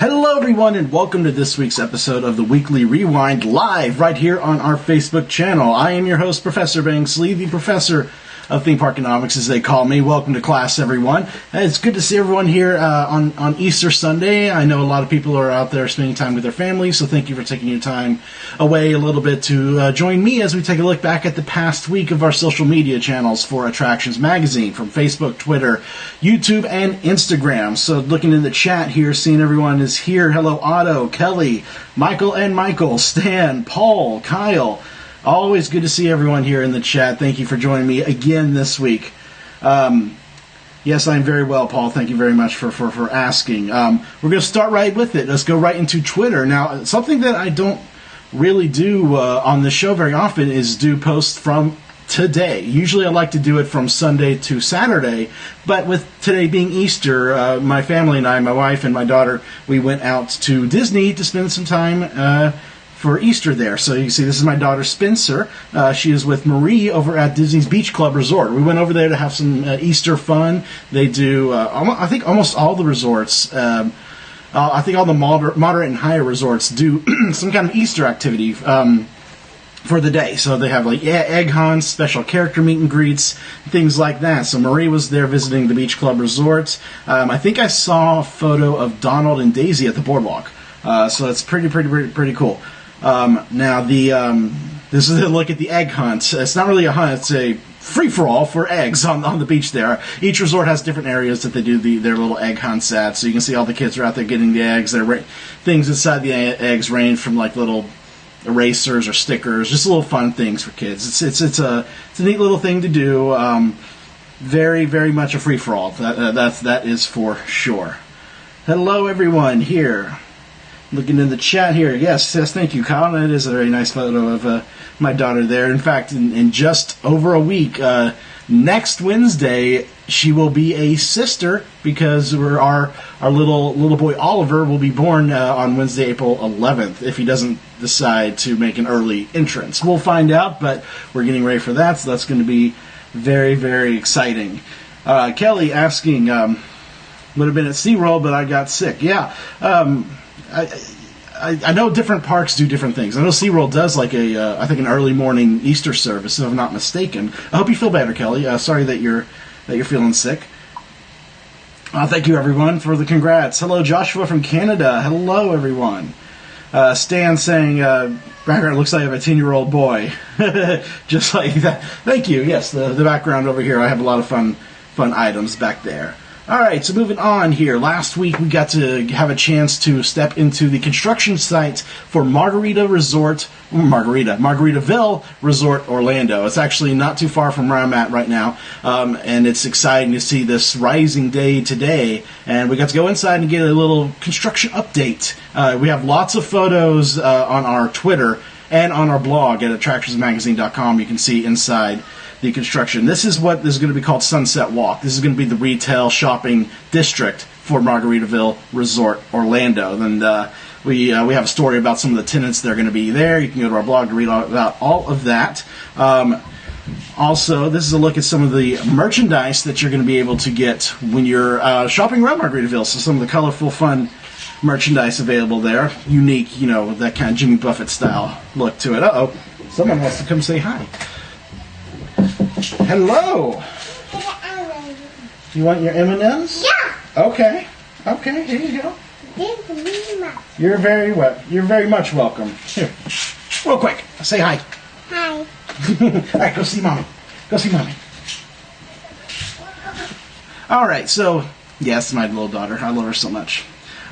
Hello everyone and welcome to this week's episode of the Weekly Rewind live right here on our Facebook channel. I am your host, Professor Bangsley, the professor of theme park economics as they call me. Welcome to class everyone. It's good to see everyone here on Easter Sunday. I know a lot of people are out there spending time with their families, so thank you for taking your time away a little bit to join me as we take a look back at the past week of our social media channels for Attractions Magazine from Facebook, Twitter, YouTube, and Instagram. So looking in the chat here, seeing everyone is here. Hello Otto, Kelly, Michael and Michael, Stan, Paul, Kyle. Always good to see everyone here in the chat. Thank you for joining me again this week. Yes, I'm very well, Paul. Thank you very much for asking. We're going to start right with it. Let's go right into Twitter. Now, something that I don't really do on the show very often is do posts from today. Usually I like to do it from Sunday to Saturday, but with today being Easter, my family and I, my wife and my daughter, we went out to Disney to spend some time for Easter there. So you can see this is my daughter Spencer. She is with Marie over at Disney's Beach Club Resort. We went over there to have some Easter fun. They do, I think almost all the resorts, I think all the moderate and higher resorts do some kind of Easter activity for the day. So they have like egg hunts, special character meet and greets, things like that. So Marie was there visiting the Beach Club Resort. I think I saw a photo of Donald and Daisy at the boardwalk. So that's pretty cool. Now this is a look at the egg hunt. It's not really a hunt; it's a free-for-all for eggs on the beach there. Each resort has different areas that they do their little egg hunts at. So you can see all the kids are out there getting the eggs. Things inside the eggs range from like little erasers or stickers, just little fun things for kids. It's a neat little thing to do. Very much a free-for-all. That is for sure. Hello everyone here. Looking in the chat here, yes, thank you, Kyle. That is a very nice photo of my daughter there. In fact, in just over a week, next Wednesday, she will be a sister because our little boy Oliver will be born on Wednesday, April 11th, if he doesn't decide to make an early entrance. We'll find out, but we're getting ready for that, so that's going to be very exciting. Kelly asking, would have been at SeaWorld, but I got sick. Yeah. I know different parks do different things. I know SeaWorld does like I think an early morning Easter service, if I'm not mistaken. I hope you feel better, Kelly. Sorry that you're feeling sick. Thank you, everyone, for the congrats. Hello, Joshua from Canada. Hello, everyone. Stan saying, background looks like I have a 10-year-old boy. Just like that. Thank you. Yes, the background over here, I have a lot of fun items back there. Alright, so moving on here. Last week we got to have a chance to step into the construction site for Margaritaville Resort Orlando. It's actually not too far from where I'm at right now, and it's exciting to see this rising day today. And we got to go inside and get a little construction update. We have lots of photos on our Twitter and on our blog at attractionsmagazine.com. You can see inside the construction. This is what is going to be called Sunset Walk. This is going to be the retail shopping district for Margaritaville Resort Orlando. And we have a story about some of the tenants that are going to be there. You can go to our blog to read about all of that. Also, this is a look at some of the merchandise that you're going to be able to get when you're shopping around Margaritaville. So some of the colorful, fun merchandise available there. Unique, that kind of Jimmy Buffett style look to it. Uh-oh. Someone wants to come say hi. Hello. You want your M&Ms? Yeah. Okay, here you go. You're very much welcome. Here, real quick, say hi. Hi. All right, go see mommy. All right, so yes, my little daughter. I love her so much.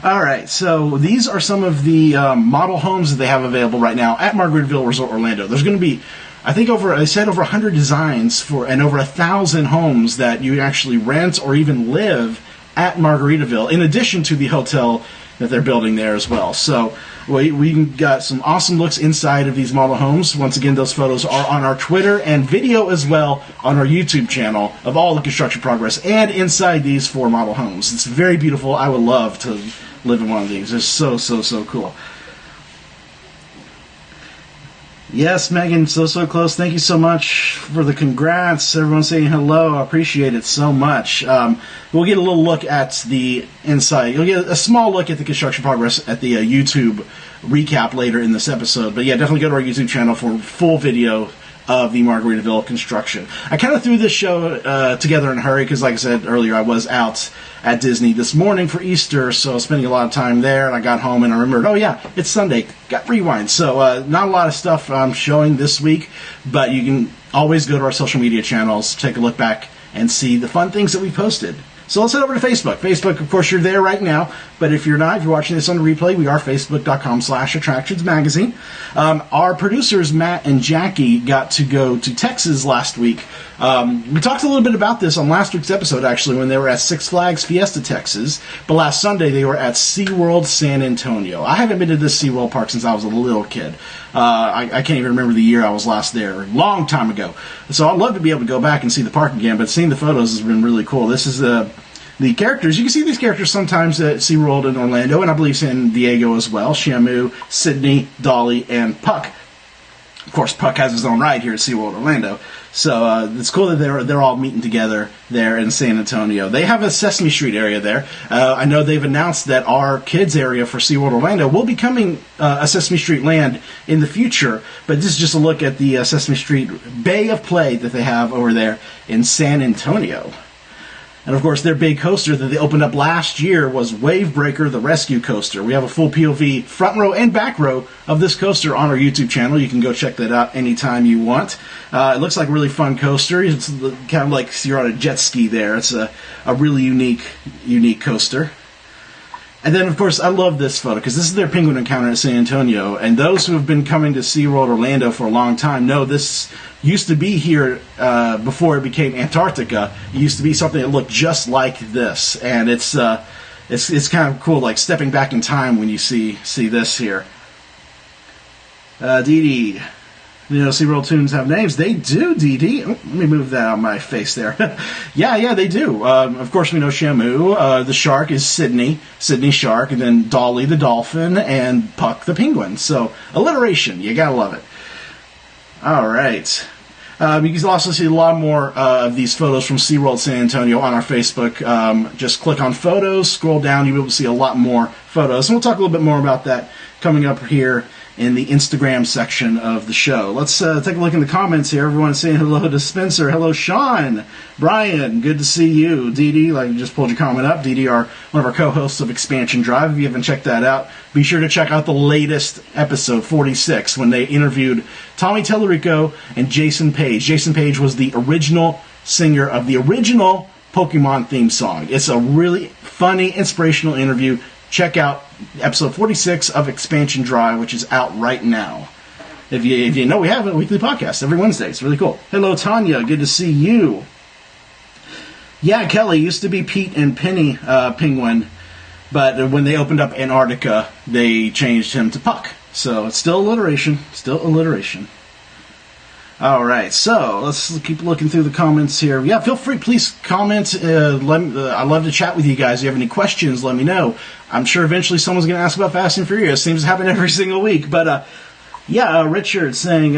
All right, so these are some of the model homes that they have available right now at Margaritaville Resort Orlando. There's going to be, I think over 100 designs and over 1,000 homes that you actually rent or even live at Margaritaville, in addition to the hotel that they're building there as well. So we got some awesome looks inside of these model homes. Once again, those photos are on our Twitter and video as well on our YouTube channel of all the construction progress and inside these 4 model homes. It's very beautiful. I would love to live in one of these. It's so cool. Yes, Megan, so close. Thank you so much for the congrats. Everyone saying hello. I appreciate it so much. We'll get a little look at the inside. You'll get a small look at the construction progress at the YouTube recap later in this episode. But yeah, definitely go to our YouTube channel for full video of the Margaritaville construction. I kind of threw this show together in a hurry because, like I said earlier, I was out at Disney this morning for Easter, so I was spending a lot of time there, and I got home and I remembered, oh yeah, it's Sunday, got rewind. So not a lot of stuff I'm showing this week, but you can always go to our social media channels, take a look back, and see the fun things that we posted. So let's head over to Facebook. Facebook, of course, you're there right now. But if you're not, if you're watching this on the replay, we are facebook.com/attractions magazine. Our producers, Matt and Jackie, got to go to Texas last week. We talked a little bit about this on last week's episode, actually, when they were at Six Flags Fiesta, Texas. But last Sunday, they were at Seaworld San Antonio. I haven't been to this Seaworld park since I was a little kid. I can't even remember the year I was last there. A long time ago. So I'd love to be able to go back and see the park again, but seeing the photos has been really cool. This is the characters. You can see these characters sometimes at SeaWorld in Orlando, and I believe San Diego as well. Shamu, Sydney, Dolly, and Puck. Of course, Puck has his own ride here at SeaWorld Orlando. So it's cool that they're all meeting together there in San Antonio. They have a Sesame Street area there. I know they've announced that our kids area for SeaWorld Orlando will be becoming a Sesame Street land in the future. But this is just a look at the Sesame Street Bay of Play that they have over there in San Antonio. And of course, their big coaster that they opened up last year was Wavebreaker, the Rescue Coaster. We have a full POV front row and back row of this coaster on our YouTube channel. You can go check that out anytime you want. It looks like a really fun coaster. It's kind of like you're on a jet ski there. It's a really unique coaster. And then, of course, I love this photo because this is their penguin encounter at San Antonio. And those who have been coming to SeaWorld Orlando for a long time know this used to be here before it became Antarctica. It used to be something that looked just like this. And it's kind of cool, like stepping back in time when you see this here. Dee Dee. You know, SeaWorld tunes have names. They do, Dee Dee. Oh, let me move that out of my face there. yeah, they do. Of course, we know Shamu. The shark is Sydney Shark, and then Dolly the dolphin, and Puck the penguin. So, alliteration. You gotta love it. All right. You can also see a lot more of these photos from SeaWorld San Antonio on our Facebook. Just click on photos, scroll down, you'll be able to see a lot more photos. And we'll talk a little bit more about that coming up here in the Instagram section of the show. Let's take a look in the comments here. Everyone's saying hello to Spencer. Hello, Sean. Brian, good to see you. Dee Dee, like you just pulled your comment up. Dee Dee are one of our co-hosts of Expansion Drive. If you haven't checked that out, be sure to check out the latest episode, 46, when they interviewed Tommy Tellerico and Jason Page. Jason Page was the original singer of the original Pokemon theme song. It's a really funny, inspirational interview. Check out episode 46 of Expansion Drive, which is out right now. If you know, we have a weekly podcast every Wednesday. It's really cool. Hello, Tanya. Good to see you. Yeah, Kelly used to be Pete and Penny Penguin, but when they opened up Antarctica, they changed him to Puck. So it's still alliteration. All right, so let's keep looking through the comments here. Yeah, feel free, please comment. I'd love to chat with you guys. If you have any questions, let me know. I'm sure eventually someone's going to ask about Fast and Furious. Seems to happen every single week. But, Richard saying,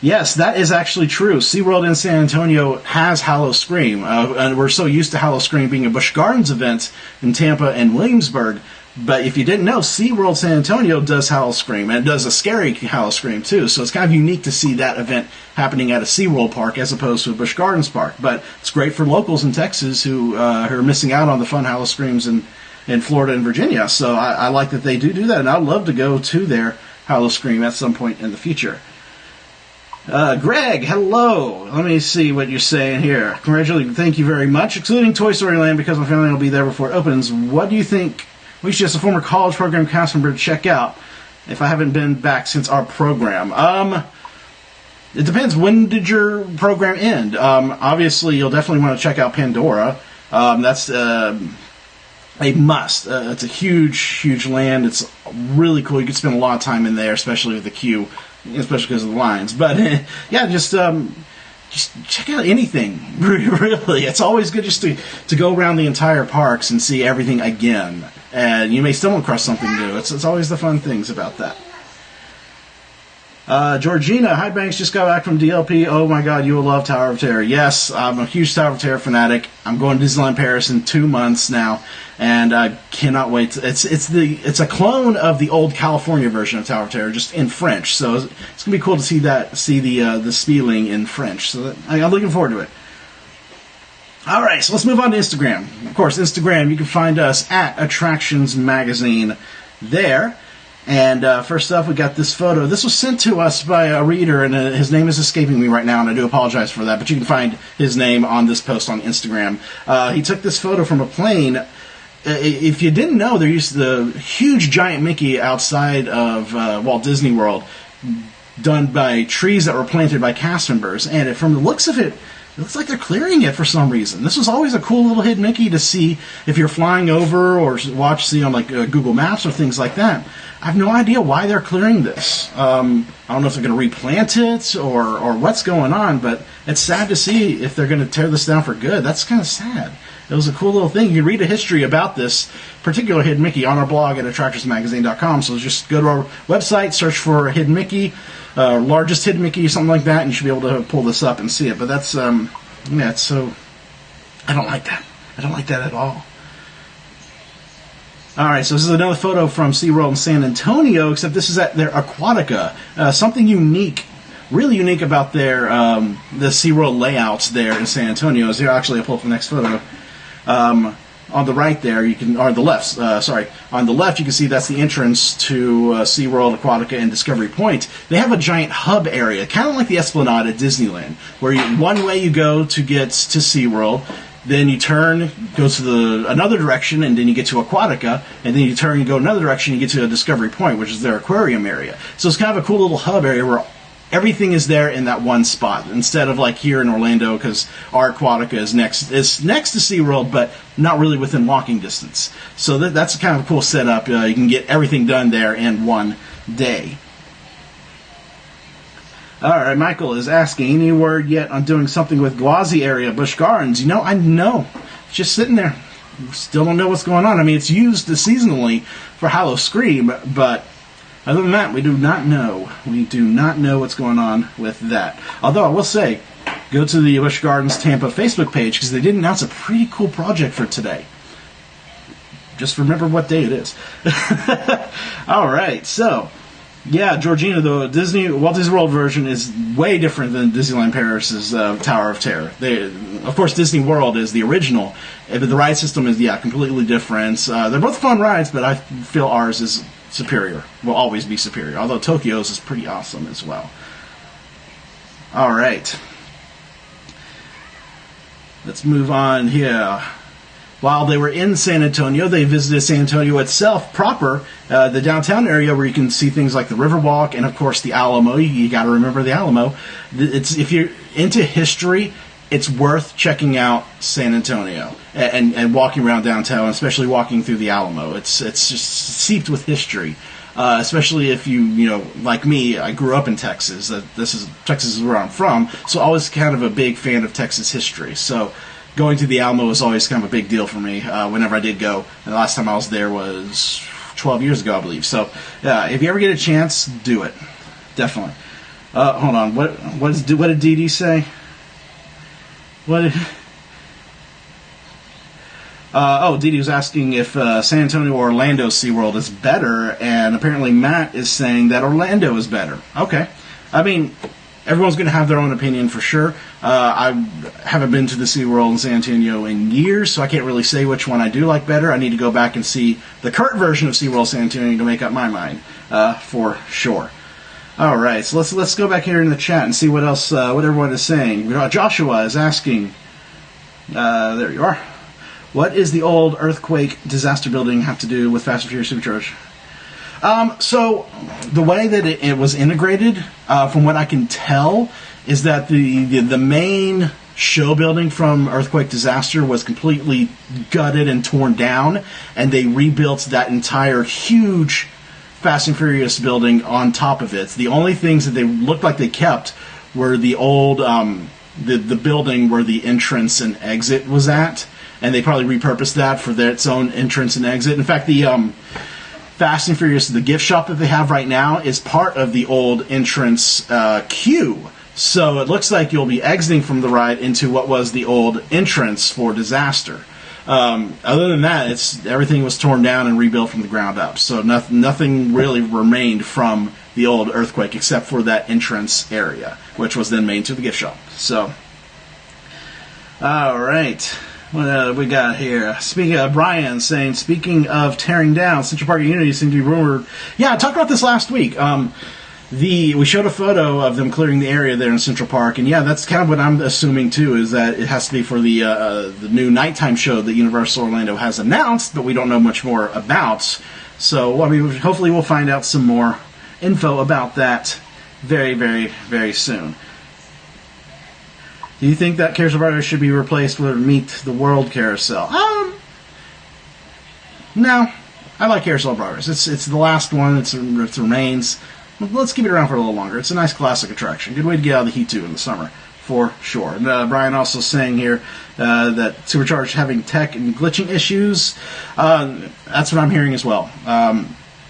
yes, that is actually true. SeaWorld in San Antonio has Howl-O-Scream. And we're so used to Howl-O-Scream being a Busch Gardens event in Tampa and Williamsburg. But if you didn't know, SeaWorld San Antonio does Howl-O-Scream, and it does a scary Howl-O-Scream too, so it's kind of unique to see that event happening at a SeaWorld park as opposed to a Busch Gardens park. But it's great for locals in Texas who are missing out on the fun Howl-O-Screams in Florida and Virginia, so I like that they do that, and I'd love to go to their Howl-O-Scream at some point in the future. Greg, hello. Let me see what you're saying here. Congratulations, thank you very much. Excluding Toy Story Land because my family will be there before it opens, what do you think we suggest a former college program cast member to check out if I haven't been back since our program? It depends. When did your program end? Obviously, you'll definitely want to check out Pandora. That's a must. It's a huge land. It's really cool. You could spend a lot of time in there, especially with the queue, especially because of the lines. But yeah, just check out anything. Really, it's always good just to go around the entire parks and see everything again. And you may stumble across something new. It's always the fun things about that. Georgina, hi Banks, just got back from DLP. Oh my god, you will love Tower of Terror. Yes, I'm a huge Tower of Terror fanatic. I'm going to Disneyland Paris in 2 months now, and I cannot wait. It's a clone of the old California version of Tower of Terror, just in French. So it's gonna be cool to see the spelling in French. So I'm looking forward to it. All right, so let's move on to Instagram. Of course, Instagram, you can find us at Attractions Magazine there. And first up, we got this photo. This was sent to us by a reader, and his name is escaping me right now, and I do apologize for that, but you can find his name on this post on Instagram. He took this photo from a plane. If you didn't know, there used the huge giant Mickey outside of Walt Disney World, done by trees that were planted by cast members, and from the looks of it, it looks like they're clearing it for some reason. This was always a cool little hidden Mickey to see if you're flying over or see on like Google Maps or things like that. I have no idea why they're clearing this. I don't know if they're going to replant it or what's going on, but it's sad to see if they're going to tear this down for good. That's kind of sad. It was a cool little thing. You can read a history about this particular hidden Mickey on our blog at attractorsmagazine.com. So just go to our website, search for hidden Mickey, largest hidden Mickey, something like that, and you should be able to pull this up and see it. But that's, it's so, I don't like that. I don't like that at all. All right, so this is another photo from Seaworld San Antonio, except this is at their Aquatica. Something unique, really unique about their the Seaworld layouts there in San Antonio is here. Actually, I'll pull up the next photo. On the right there, you can, or the left, on the left, you can see that's the entrance to Seaworld Aquatica and Discovery Point. They have a giant hub area, kind of like the Esplanade at Disneyland, where one way you go to get to Seaworld. Then you turn, go to another direction, and then you get to Aquatica, and then you turn and go another direction, and you get to a Discovery Point, which is their aquarium area. So it's kind of a cool little hub area where everything is there in that one spot, instead of like here in Orlando, because our Aquatica is next to SeaWorld, but not really within walking distance. So that's kind of a cool setup. You can get everything done there in one day. All right, Michael is asking, any word yet on doing something with Gwazi area, Busch Gardens? I know. It's just sitting there. Still don't know what's going on. I mean, it's used seasonally for Howl-O-Scream, but other than that, we do not know. We do not know what's going on with that. Although, I will say, go to the Busch Gardens Tampa Facebook page, because they did announce a pretty cool project for today. Just remember what day it is. All right, so... yeah, Georgina, the Walt Disney World version is way different than Disneyland Paris's Tower of Terror. Of course, Disney World is the original, but the ride system is, completely different. They're both fun rides, but I feel ours is superior. Will always be superior, although Tokyo's is pretty awesome as well. All right. Let's move on here. While they were in San Antonio, they visited San Antonio itself proper, the downtown area where you can see things like the Riverwalk and, of course, the Alamo. You got to remember the Alamo. If you're into history, it's worth checking out San Antonio and walking around downtown, especially walking through the Alamo. It's just seeped with history, especially if you like me, I grew up in Texas. Texas is where I'm from, so always kind of a big fan of Texas history. So going to the Alamo was always kind of a big deal for me whenever I did go. And the last time I was there was 12 years ago, I believe. So if you ever get a chance, do it. Definitely. Hold on. What did Dee Dee say? Dee Dee was asking if San Antonio or Orlando SeaWorld is better, and apparently Matt is saying that Orlando is better. Okay. I mean, everyone's going to have their own opinion for sure. I haven't been to the SeaWorld in San Antonio in years, so I can't really say which one I do like better. I need to go back and see the current version of SeaWorld San Antonio to make up my mind, for sure. All right, so let's go back here in the chat and see what else, what everyone is saying. Joshua is asking, there you are. What is the old earthquake disaster building have to do with Fast and Furious Supercharged? So the way that it was integrated, from what I can tell, is that the main show building from Earthquake Disaster was completely gutted and torn down, and they rebuilt that entire huge Fast and Furious building on top of it. The only things that they looked like they kept were the old the building where the entrance and exit was at, and they probably repurposed that for its own entrance and exit. In fact, Fast and Furious, the gift shop that they have right now, is part of the old entrance queue. So it looks like you'll be exiting from the ride into what was the old entrance for Disaster. Other than that, everything was torn down and rebuilt from the ground up. So nothing really remained from the old Earthquake except for that entrance area, which was then made into the gift shop. So, all right. What we got here? Speaking of Brian saying, speaking of tearing down, Central Park Unity seem to be rumored. Yeah, I talked about this last week. We showed a photo of them clearing the area there in Central Park, and yeah, that's kind of what I'm assuming too, is that it has to be for the new nighttime show that Universal Orlando has announced, but we don't know much more about. So, I mean, hopefully we'll find out some more info about that very, very, very soon. Do you think that Carousel Brothers should be replaced with Meet the World Carousel? No. I like Carousel Brothers. It's the last one. It remains. Let's keep it around for a little longer. It's a nice classic attraction. Good way to get out of the heat too in the summer, for sure. And Brian also saying here that Supercharged having tech and glitching issues. That's what I'm hearing as well. And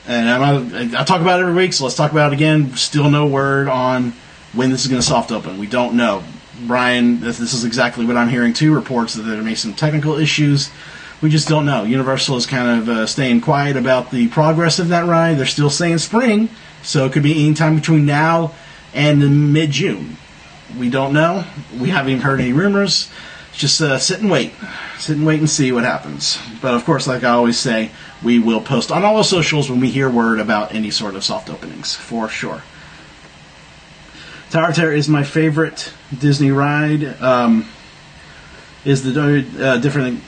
I talk about it every week, so let's talk about it again. Still no word on when this is going to soft open. We don't know. Brian, this is exactly what I'm hearing too. Reports that there may be some technical issues. We just don't know. Universal is kind of staying quiet about the progress of that ride. They're still saying spring, so it could be any time between now and mid-June. We don't know. We haven't even heard any rumors. Just sit and wait. Sit and wait and see what happens. But of course, like I always say, we will post on all the socials when we hear word about any sort of soft openings, for sure. Tower Terror is my favorite Disney ride. Is the different?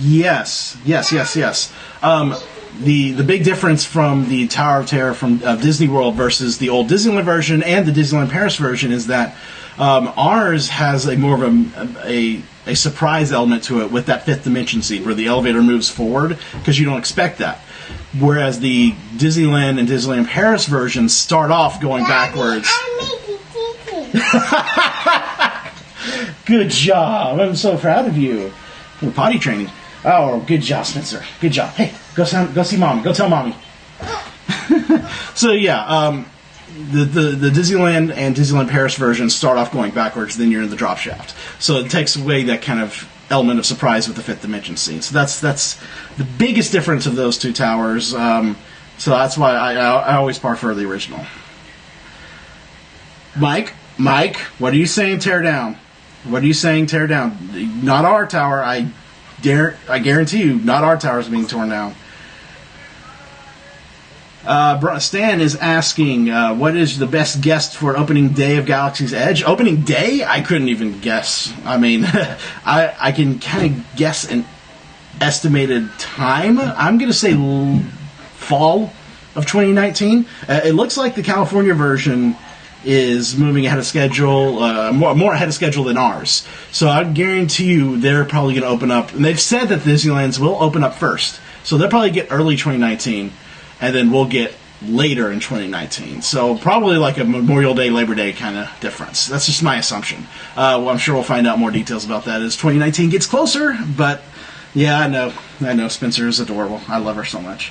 Yes. The big difference from the Tower of Terror from Disney World versus the old Disneyland version and the Disneyland Paris version is that ours has a more of a surprise element to it with that fifth dimension scene where the elevator moves forward because you don't expect that. Whereas the Disneyland and Disneyland Paris versions start off going backwards. Good job. I'm so proud of you. You're potty training. Oh, good job, Spencer. Good job. Hey, go see Mommy. Go tell Mommy. So, yeah, the Disneyland and Disneyland Paris versions start off going backwards, then you're in the drop shaft. So it takes away that kind of element of surprise with the fifth dimension scene. So that's the biggest difference of those two towers. So that's why I always prefer the original. Mike, what are you saying tear down? What are you saying tear down? Not our tower. I guarantee you, not our tower is being torn down. Stan is asking, what is the best guess for opening day of Galaxy's Edge? Opening day? I couldn't even guess. I mean, I can kind of guess an estimated time. I'm going to say fall of 2019. It looks like the California version is moving ahead of schedule, more ahead of schedule than ours. So I guarantee you they're probably going to open up, and they've said that Disneyland's will open up first. So they'll probably get early 2019, and then we'll get later in 2019. So probably like a Memorial Day, Labor Day kind of difference. That's just my assumption. Well, I'm sure we'll find out more details about that as 2019 gets closer, but yeah, I know Spencer is adorable. I love her so much.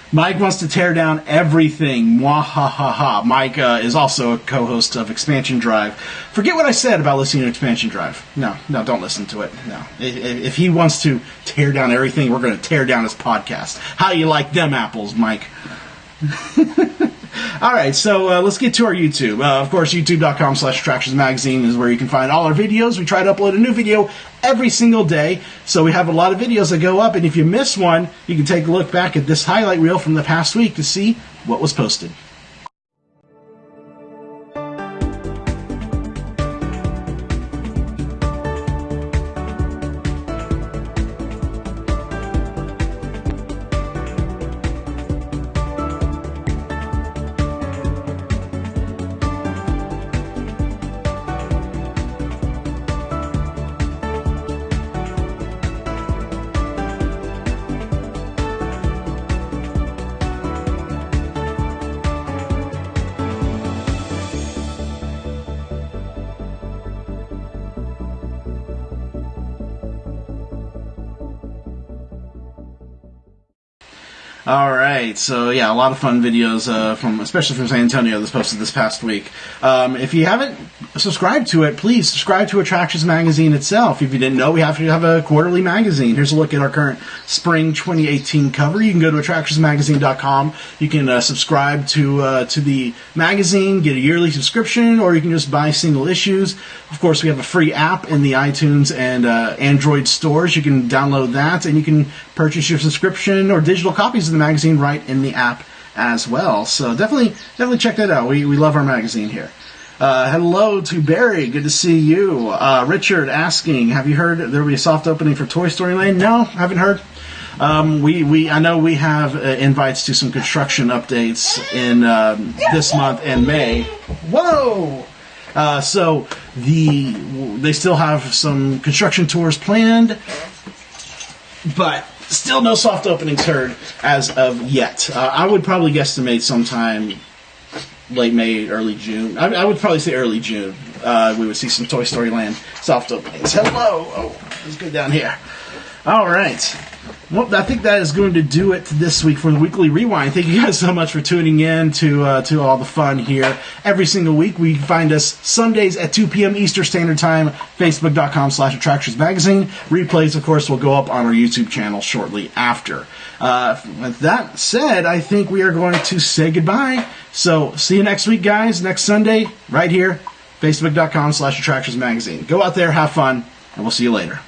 Mike wants to tear down everything. Mwahahaha. Mike is also a co-host of Expansion Drive. Forget what I said about listening to Expansion Drive. No, don't listen to it. No. If he wants to tear down everything, we're going to tear down his podcast. How you like them apples, Mike? All right, so let's get to our YouTube. Of course, youtube.com/Attractions Magazine is where you can find all our videos. We try to upload a new video every single day, so we have a lot of videos that go up, and if you miss one, you can take a look back at this highlight reel from the past week to see what was posted. All right, so yeah, a lot of fun videos especially from San Antonio that's posted this past week. If you haven't subscribed to it, please subscribe to Attractions Magazine itself. If you didn't know, we have to have a quarterly magazine. Here's a look at our current spring 2018 cover. You can go to attractionsmagazine.com. You can subscribe to the magazine, get a yearly subscription, or you can just buy single issues. Of course, we have a free app in the iTunes and Android stores. You can download that, and you can purchase your subscription or digital copies of the magazine right in the app as well. So definitely check that out. We love our magazine here. Hello to Barry. Good to see you. Richard asking, have you heard there will be a soft opening for Toy Story Land? No, haven't heard. I know we have invites to some construction updates in this month and May. Whoa! So they still have some construction tours planned, but still no soft openings heard as of yet. I would probably guesstimate sometime late May, early June. I would probably say early June. We would see some Toy Story Land soft openings. Hello! Oh, let's go down here. All right. Well, I think that is going to do it this week for the Weekly Rewind. Thank you guys so much for tuning in to all the fun here. Every single week, we find us Sundays at 2 p.m. Eastern Standard Time, Facebook.com/AttractionsMagazine. Replays, of course, will go up on our YouTube channel shortly after. With that said, I think we are going to say goodbye. So, see you next week, guys. Next Sunday, right here, Facebook.com/AttractionsMagazine. Go out there, have fun, and we'll see you later.